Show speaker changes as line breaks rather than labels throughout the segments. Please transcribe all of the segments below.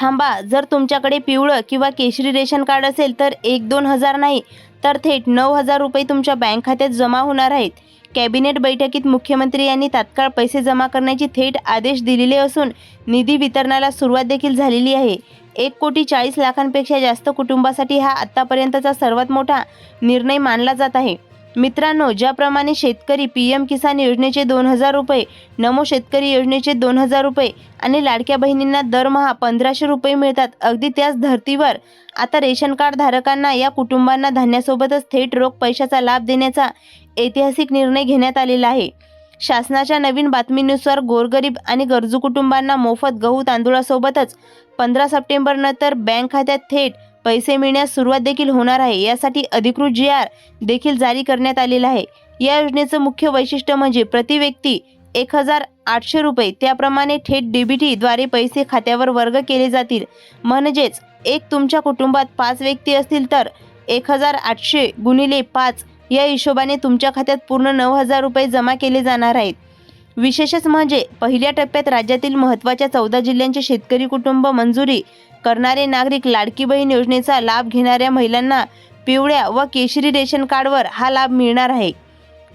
थांबा, जर तुमच्याकडे पिवळं किंवा केशरी रेशन कार्ड असेल तर 1-2 हजार नाही तर थेट 9,000 रुपये तुमच्या बँक खात्यात जमा होणार आहेत. कॅबिनेट बैठकीत मुख्यमंत्री यांनी तात्काळ पैसे जमा करण्याचे थेट आदेश दिलेले असून निधी वितरणाला सुरुवात देखील झालेली आहे. 1,40,00,000पेक्षा जास्त कुटुंबासाठी हा आत्तापर्यंतचा सर्वात मोठा निर्णय मानला जात आहे. मित्रांनो, ज्याप्रमाणे शेतकरी PM किसान योजनेचे 2,000 रुपये, नमो शेतकरी योजनेचे 2,000 रुपये आणि लाडक्या बहिणींना दरमहा 1,500 रुपये मिळतात, अगदी त्याच धर्तीवर आता रेशन कार्ड धारकांना या कुटुंबांना धान्यासोबतच थेट रोख पैशाचा लाभ देण्याचा ऐतिहासिक निर्णय घेण्यात आलेला आहे. शासनाच्या नवीन बातमीनुसार गोरगरीब आणि गरजू कुटुंबांना मोफत गहू तांदूळासोबतच 15 सप्टेंबरनंतर बँक खात्यात थेट पैसे मिळण्यास सुरुवात देखील होणार आहे. यासाठी अधिकृत GR देखील जारी करण्यात आलेला आहे. या योजनेचं मुख्य वैशिष्ट्य म्हणजे प्रति व्यक्ती 1,800 रुपये, त्याप्रमाणे थेट DBT द्वारे पैसे खात्यावर वर्ग केले जातील. म्हणजेच तुमच्या कुटुंबात 5 व्यक्ती असतील तर 1,800 गुणिले 5 या हिशोबाने तुमच्या खात्यात पूर्ण 9,000 रुपये जमा केले जाणार आहेत. विशेषच म्हणजे पहिल्या टप्प्यात राज्यातील महत्त्वाच्या 14 जिल्ह्यांचे शेतकरी कुटुंब मंजुरी करणारे नागरिक लाडकी बहीण योजनेचा लाभ घेणाऱ्या महिलांना पिवळ्या व केशरी रेशन कार्डवर हा लाभ मिळणार आहे.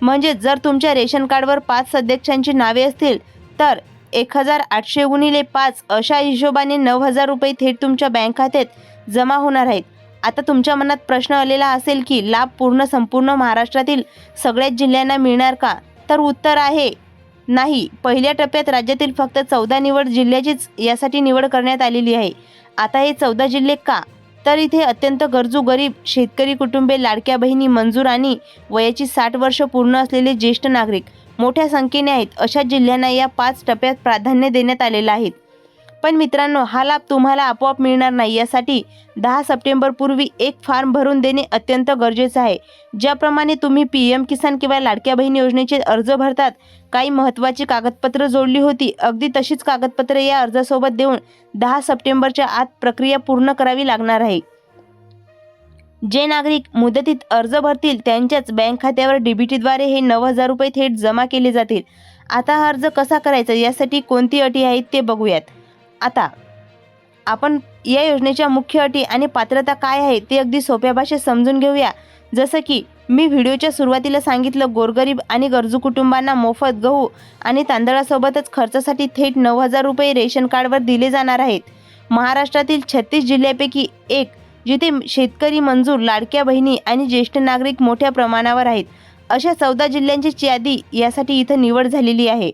म्हणजे जर तुमच्या रेशन कार्डवर 5 सदस्यांची नावे असतील तर 1,800 गुणिले 5 अशा हिशोबाने 9,000 रुपये थेट तुमच्या बँक खात्यात जमा होणार आहेत. आता तुमच्या मनात प्रश्न आलेला असेल की लाभ संपूर्ण महाराष्ट्रातील सगळ्याच जिल्ह्यांना मिळणार का? तर उत्तर आहे नाही. पहिल्या टप्प्यात राज्यातील फक्त 14 निवड जिल्ह्याचीच यासाठी निवड करण्यात आलेली आहे. आता हे 14 जिल्हे का? तर इथे अत्यंत गरजू गरीब शेतकरी कुटुंबे, लाडक्या बहिणी, मंजूर आणि वयाची 60 वर्ष पूर्ण असलेले ज्येष्ठ नागरिक मोठ्या संख्येने आहेत. अशा जिल्ह्यांना या 5 टप्प्यात प्राधान्य देण्यात आलेलं आहे. पण मित्रांनो, हा लाभ तुम्हाला आपोआप मिळणार नाही. यासाठी 10 सप्टेंबरपूर्वी एक फॉर्म भरून देणे अत्यंत गरजेचं आहे. ज्याप्रमाणे तुम्ही PM किसान किंवा लाडक्या बहीण योजनेचे अर्ज भरतात, काही महत्त्वाची कागदपत्र जोडली होती, अगदी तशीच कागदपत्रे या अर्जासोबत देऊन 10 सप्टेंबरच्या आत प्रक्रिया पूर्ण करावी लागणार आहे. जे नागरिक मुदतीत अर्ज भरतील त्यांच्याच बँक खात्यावर DBT द्वारे हे 9,000 रुपये थेट जमा केले जातील. आता हा अर्ज कसा करायचा, यासाठी कोणती अटी आहेत ते बघूयात. आता आपण या योजनेच्या मुख्य अटी आणि पात्रता काय आहे ते अगदी सोप्या भाषेत समजून घेऊया. जसं की मी व्हिडिओच्या सुरुवातीला सांगितलं, गोरगरीब आणि गरजू कुटुंबांना मोफत गहू आणि तांदळासोबतच खर्चासाठी थेट 9,000 रुपये रेशन कार्डवर दिले जाणार आहेत. महाराष्ट्रातील 36 जिल्ह्यापैकी एक जिथे शेतकरी, मंजूर, लाडक्या बहिणी आणि ज्येष्ठ नागरिक मोठ्या प्रमाणावर आहेत, अशा 14 जिल्ह्यांची यादी यासाठी इथं निवड झालेली आहे.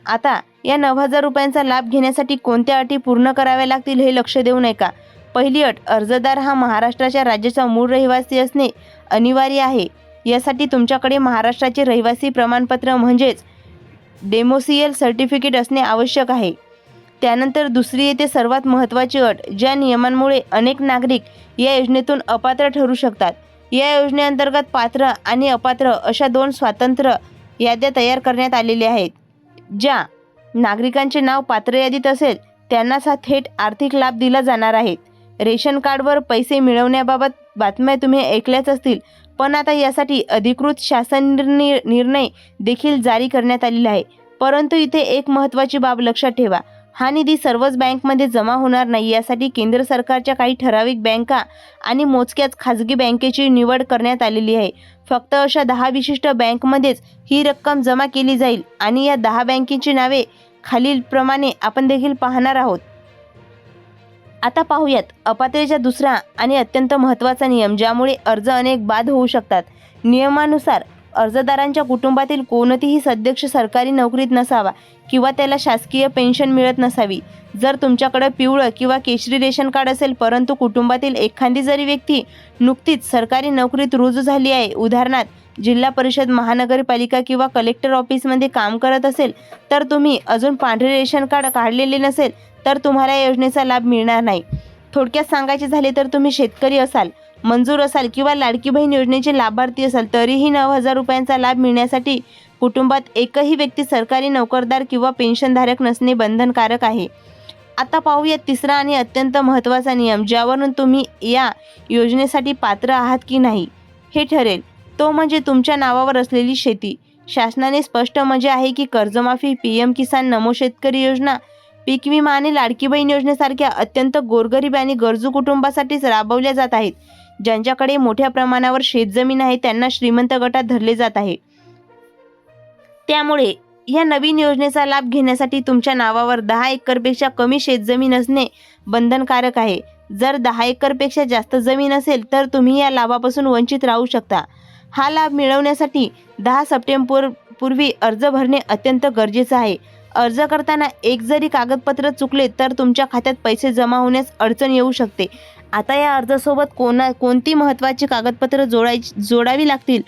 आता या 9,000 रुपयांचा लाभ घेण्यासाठी कोणत्या अटी पूर्ण कराव्या लागतील हे लक्ष देऊ नका. पहिली अट, अर्जदार हा महाराष्ट्राच्या राज्याचा मूळ रहिवासी असणे अनिवार्य आहे. यासाठी तुमच्याकडे महाराष्ट्राचे रहिवासी प्रमाणपत्र म्हणजेच डेमोसियल सर्टिफिकेट असणे आवश्यक आहे. त्यानंतर दुसरी येते सर्वात महत्त्वाची अट, ज्या नियमांमुळे अनेक नागरिक या योजनेतून अपात्र ठरू शकतात. या योजनेअंतर्गत पात्र आणि अपात्र अशा 2 स्वतंत्र याद्या तयार करण्यात आलेल्या आहेत. ज्या नागरिकांचे नाव पात्र यादीत असेल त्यांनाच हा थेट आर्थिक लाभ दिला जाणार आहे. रेशन कार्डवर पैसे मिळवण्याबाबत बातम्या तुम्ही ऐकल्याच असतील, पण आता यासाठी अधिकृत शासन निर्णय देखील जारी करण्यात आलेला आहे. परंतु इथे एक महत्त्वाची बाब लक्षात ठेवा, हा निधी सर्वच बँकमध्ये जमा होणार नाही. यासाठी केंद्र सरकारच्या काही ठराविक बँका आणि मोजक्याच खाजगी बँकेची निवड करण्यात आलेली आहे. फक्त अशा 10 विशिष्ट बँकमध्येच ही रक्कम जमा केली जाईल आणि या 10 बँकेची नावे खालीलप्रमाणे आपण देखील पाहणार आहोत. आता पाहूयात अपात्रतेचा दुसरा आणि अत्यंत महत्त्वाचा नियम, ज्यामुळे अर्ज अनेक बाद होऊ शकतात. नियमानुसार अर्जदारांच्या कुटुंबातील कोणतीही सदस्य सरकारी नोकरीत नसावा किंवा त्याला शासकीय पेन्शन मिळत नसावी. जर तुमच्याकडे पिवळं किंवा केशरी रेशन कार्ड असेल परंतु कुटुंबातील एखादी जरी व्यक्ती नुकतीच सरकारी नोकरीत रुजू झाली आहे, उदाहरणार्थ जिल्हा परिषद, महानगरपालिका किंवा कलेक्टर ऑफिसमध्ये काम करत असेल, तर तुम्ही अजून पांढरे रेशन कार्ड काढलेले नसेल तर तुम्हाला या योजनेचा लाभ मिळणार नाही. थोडक्यात सांगायचे झाले तर तुम्ही शेतकरी असाल, मंजूर असाल किंवा लाडकी बहीण योजनेचे लाभार्थी असाल तरीही 9,000 रुपयांचा लाभ मिळण्यासाठी कुटुंबात एकही व्यक्ती सरकारी नोकरदार किंवा पेन्शनधारक नसणे बंधनकारक आहे. आता पाहूया तिसरा आणि अत्यंत महत्त्वाचा नियम, ज्यावरून तुम्ही या योजनेसाठी पात्र आहात की नाही हे ठरेल. तो म्हणजे तुमच्या नावावर असलेली शेती. शासनाने स्पष्ट म्हणजे आहे की कर्जमाफी, PM किसान, नमो शेतकरी योजना पीक विमा आणि लाडकी बहीण योजनेसारख्या अत्यंत गोरगरीब आणि गरजू कुटुंबासाठीच राबवल्या जात आहेत. ज्यांच्याकडे मोठ्या प्रमाणावर शेतजमीन आहे त्यांना श्रीमंत गटात धरले जात आहे. त्यामुळे या नवीन योजनेचा लाभ घेण्यासाठी तुमच्या नावावर 10 एकरपेक्षा कमी शेतजमीन असणे बंधनकारक आहे. जर 10 एकरपेक्षा जास्त जमीन असेल तर तुम्ही या लाभापासून वंचित राहू शकता. हा लाभ मिळवण्यासाठी 10 सप्टेंबर पूर्वी अर्ज भरणे अत्यंत गरजेचे आहे. अर्ज करताना एक जरी कागदपत्र चुकले तर तुमच्या खात्यात पैसे जमा होण्यास अडचण येऊ शकते. आता या अर्जासोबत कोणती महत्त्वाची कागदपत्र जोडावी लागतील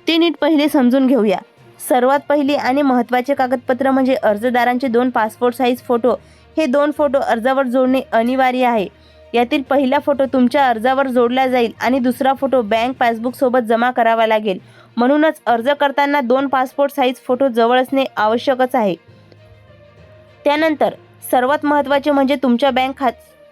ते नीट पहिले समजून घेऊया. सर्वात पहिली आणि महत्त्वाचे कागदपत्र म्हणजे अर्जदारांचे 2 पासपोर्ट साईज फोटो. हे 2 फोटो अर्जावर जोडणे अनिवार्य आहे. यातील पहिला फोटो तुमच्या अर्जावर जोडला जाईल आणि दुसरा फोटो बँक पासबुक सोबत जमा करावा लागेल. म्हणूनच अर्ज करताना 2 पासपोर्ट साईज फोटो जवळ असणे आवश्यकच आहे. त्यानंतर सर्वात महत्त्वाचे म्हणजे तुमच्या बँक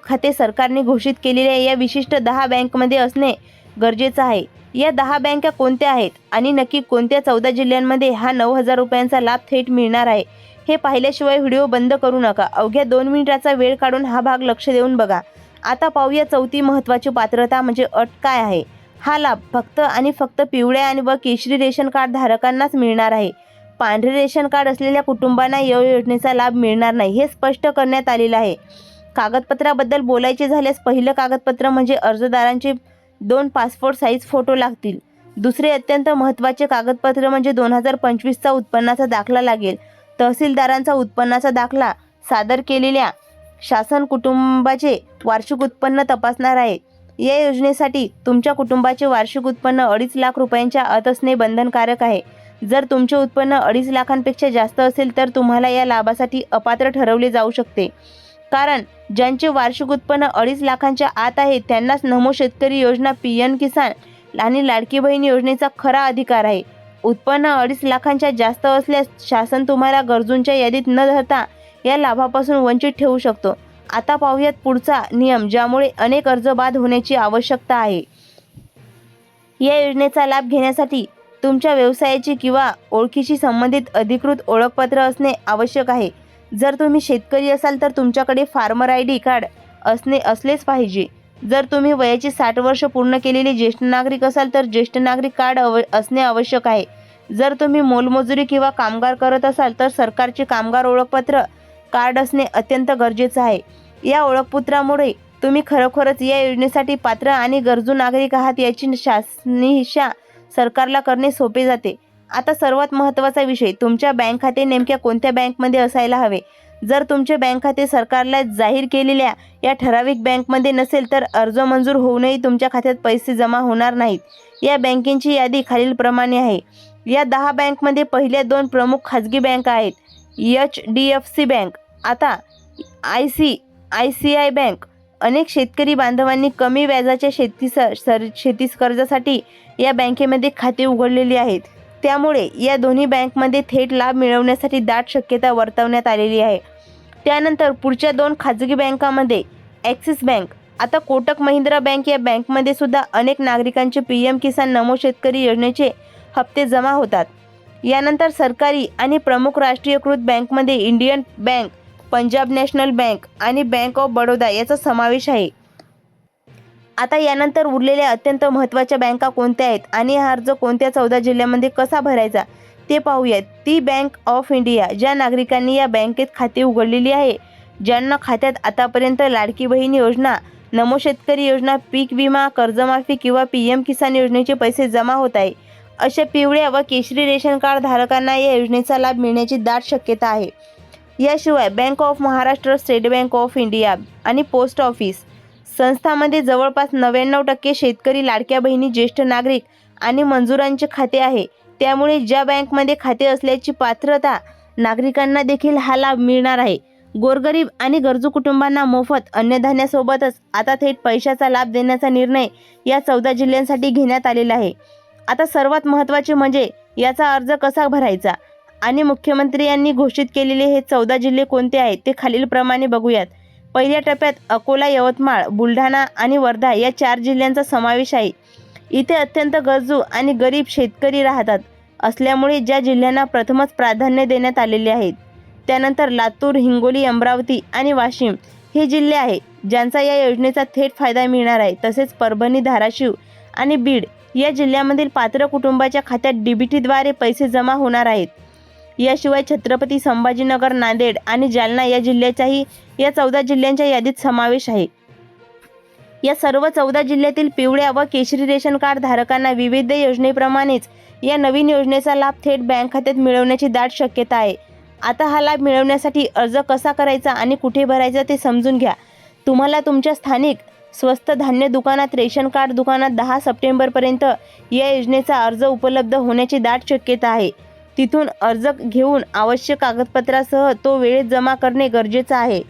खाते सरकारने घोषित केलेल्या या विशिष्ट 10 बँकमध्ये असणे गरजेचं आहे. या 10 बँका कोणत्या आहेत आणि नक्की कोणत्या 14 जिल्ह्यांमध्ये हा 9,000 रुपयांचा लाभ थेट मिळणार आहे हे पाहिल्याशिवाय व्हिडिओ बंद करू नका. अवघ्या 2 मिनिटाचा वेळ काढून हा भाग लक्ष देऊन बघा. आता पाहूया चौथी महत्त्वाची पात्रता म्हणजे अट काय आहे. हा लाभ फक्त आणि फक्त पिवळ्या आणि केशरी रेशन कार्ड धारकांनाच मिळणार आहे. पांढरे रेशन कार्ड असलेल्या कुटुंबांना या योजनेचा लाभ मिळणार नाही हे स्पष्ट करण्यात आलेलं आहे. कागदपत्राबद्दल बोलायचे झाल्यास पहिलं कागदपत्र म्हणजे अर्जदारांचे 2 पासपोर्ट साईज फोटो लागतील. दुसरे अत्यंत महत्त्वाचे कागदपत्र म्हणजे 2025चा उत्पन्नाचा दाखला लागेल. तहसीलदारांचा उत्पन्नाचा दाखला सादर केलेल्या शासन कुटुंबाचे वार्षिक उत्पन्न तपासणार आहे. या योजनेसाठी तुमच्या कुटुंबाचे वार्षिक उत्पन्न 2.5 लाख रुपयांच्या आत असणे बंधनकारक आहे. जर तुमचे उत्पन्न 2.5 लाखांपेक्षा जास्त असेल तर तुम्हाला या लाभासाठी अपात्र ठरवले जाऊ शकते. कारण ज्यांचे वार्षिक उत्पन्न 2.5 लाखांच्या आत आहे त्यांनाच नमो शेतकरी योजना, पीएम किसान आणि लाडकी बहीण योजनेचा खरा अधिकार आहे. उत्पन्न 2.5 लाखांच्या जास्त असल्यास शासन तुम्हाला गरजूंच्या यादीत न धरता या लाभापासून वंचित ठेवू शकतो. आता पाहूयात पुढचा नियम ज्यामुळे अनेक अर्ज बाद होण्याची आवश्यकता आहे. या योजनेचा लाभ घेण्यासाठी तुमच्या व्यवसायाची किंवा ओळखीशी संबंधित अधिकृत ओळखपत्र असणे आवश्यक आहे. जर तुम्ही शेतकरी असाल तर तुमच्याकडे फार्मर ID कार्ड असलेच पाहिजे. जर तुम्ही वयाची 60 वर्ष पूर्ण केलेले ज्येष्ठ नागरिक असाल तर ज्येष्ठ नागरिक कार्ड असणे आवश्यक आहे. जर तुम्ही मोलमजुरी किंवा कामगार करत असाल तर सरकारचे कामगार ओळखपत्र कार्ड असणे अत्यंत गरजेचं आहे. या ओळखपत्रामुळे तुम्ही खरोखरच या योजनेसाठी पात्र आणि गरजू नागरिक आहात याची शहानिशा सरकारला करणे सोपे जाते. आता सर्वात महत्त्वाचा विषय, तुमच्या बँक खाते नेमक्या कोणत्या बँकमध्ये असायला हवे. जर तुमचे बँक खाते सरकारला जाहीर केलेल्या या ठराविक बँकमध्ये नसेल तर अर्ज मंजूर होऊनही तुमच्या खात्यात पैसे जमा होणार नाहीत. या बँकेची यादी खालीलप्रमाणे आहे. या 10 बँकमध्ये पहिल्या 2 प्रमुख खाजगी बँका आहेत. HDFC बँक, आता ICICI बँक. अनेक शेतकरी बांधवांनी कमी व्याजाच्या शेती कर्जासाठी या बँकेमध्ये खाते उघडलेली आहेत. त्यामुळे या दोन्ही बँकमध्ये थेट लाभ मिळवण्यासाठी दाट शक्यता वर्तवण्यात आलेली आहे. त्यानंतर पुढच्या 2 खाजगी बँकांमध्ये ॲक्सिस बँक, आता कोटक महिंद्रा बँक या बँकमध्ये सुद्धा अनेक नागरिकांचे पीएम किसान नमो शेतकरी योजनेचे हप्ते जमा होतात. यानंतर सरकारी आणि प्रमुख राष्ट्रीयकृत बँकमध्ये Indian bank, Punjab national bank आणि बँक ऑफ बडोदा याचा समावेश आहे. आता यानंतर उरलेल्या अत्यंत महत्त्वाच्या बँका कोणत्या आहेत आणि हा अर्ज कोणत्या 14 जिल्ह्यांमध्ये कसा भरायचा ते पाहूयात. ती बँक ऑफ इंडिया, ज्या नागरिकांनी या बँकेत खाते उघडलेली आहे, ज्यांना खात्यात आतापर्यंत लाडकी बहीण योजना, नमो शेतकरी योजना, पीक विमा, कर्जमाफी किंवा पीएम किसान योजनेचे पैसे जमा होत आहे, अशा पिवळ्या व केशरी रेशन कार्ड धारकांना या योजनेचा लाभ मिळण्याची दाट शक्यता आहे. याशिवाय bank of Maharashtra, state bank of India आणि पोस्ट ऑफिस संस्थांमध्ये जवळपास 99% शेतकरी, लाडक्या बहिणी, ज्येष्ठ नागरिक आणि मंजुरांचे खाते आहे. त्यामुळे ज्या बँकमध्ये खाते असल्याची पात्रता नागरिकांना देखील हा लाभ मिळणार आहे. गोरगरीब आणि गरजू कुटुंबांना मोफत अन्नधान्यासोबतच आता थेट पैशाचा लाभ देण्याचा निर्णय या 14 जिल्ह्यांसाठी घेण्यात आलेला आहे. आता सर्वात महत्त्वाचे म्हणजे याचा अर्ज कसा भरायचा आणि मुख्यमंत्री यांनी घोषित केलेले हे 14 जिल्हे कोणते आहेत ते खालीलप्रमाणे बघूयात. पहिल्या टप्प्यात अकोला, यवतमाळ, बुलढाणा आणि वर्धा या 4 जिल्ह्यांचा समावेश आहे. इथे अत्यंत गरजू आणि गरीब शेतकरी राहतात असल्यामुळे ज्या जिल्ह्यांना प्रथमच प्राधान्य देण्यात आलेले आहेत. त्यानंतर लातूर, हिंगोली, अमरावती आणि वाशिम हे जिल्हे आहेत ज्यांचा या योजनेचा थेट फायदा मिळणार आहे. तसेच परभणी, धाराशिव आणि बीड या जिल्ह्यामधील पात्र कुटुंबाच्या खात्यात DBTद्वारे पैसे जमा होणार आहेत. याशिवाय छत्रपती संभाजीनगर, नांदेड आणि जालना या जिल्ह्याचाही या 14 जिल्ह्यांच्या यादीत समावेश आहे. या सर्व 14 जिल्ह्यातील पिवळ्या व केशरी रेशन कार्ड धारकांना विविध योजनेप्रमाणेच या नवीन योजनेचा लाभ थेट बँक खात्यात मिळवण्याची दाट शक्यता आहे. आता हा लाभ मिळवण्यासाठी अर्ज कसा करायचा आणि कुठे भरायचा ते समजून घ्या. तुम्हाला तुमच्या स्थानिक स्वस्त धान्य दुकानात, रेशन कार्ड दुकानात 10 सप्टेंबरपर्यंत या योजनेचा अर्ज उपलब्ध होण्याची दाट शक्यता आहे. तिथून अर्ज घेऊन आवश्यक कागदपत्रासह तो वेळेत जमा करणे गरजेचे आहे.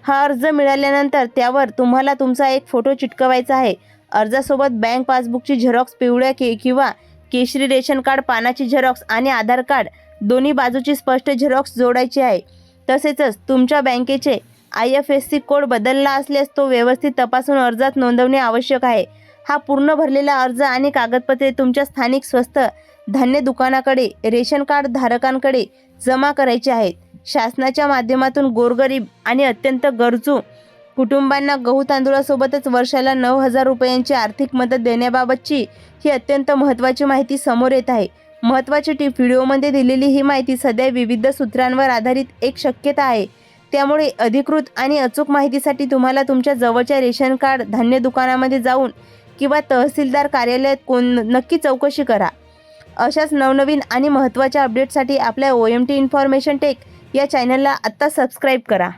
हा अर्ज मिळाल्यानंतर त्यावर तुम्हाला तुमचा एक फोटो चिटकवायचा आहे. अर्जासोबत बँक पासबुकची झेरॉक्स, पिवळ्या किंवा केशरी रेशन कार्ड पानाची झेरॉक्स आणि आधार कार्ड दोन्ही बाजूची स्पष्ट झेरॉक्स जोडायची आहे. तसेच तुमच्या बँकेचे IFSC कोड बदलला असल्यास तो व्यवस्थित तपासून अर्जात नोंदवणे आवश्यक आहे. हा पूर्ण भरलेला अर्ज आणि कागदपत्रे तुमच्या स्थानिक स्वस्त धान्य दुकानाकडे, रेशन कार्ड धारकांकडे जमा करायचे आहेत. शासनाच्या माध्यमातून गोरगरीब आणि अत्यंत गरजू कुटुंबांना गहू तांदूळासोबतच वर्षाला 9,000 रुपयांची आर्थिक मदत देण्याबाबतची ही अत्यंत महत्त्वाची माहिती समोर येत आहे. महत्त्वाची टीप: व्हिडिओमध्ये दिलेली ही माहिती सध्या विविध सूत्रांवर आधारित एक शक्यता आहे. त्यामुळे अधिकृत आणि अचूक माहितीसाठी तुम्हाला तुमच्या जवळच्या रेशन कार्ड धान्य दुकानामध्ये जाऊन किंवा तहसीलदार कार्यालयात नक्की चौकशी करा. अशाच नवनवीन आणि महत्त्वाच्या अपडेटसाठी आपल्या OMT इन्फॉर्मेशन टेक या चॅनलला आत्ता सबस्क्राईब करा.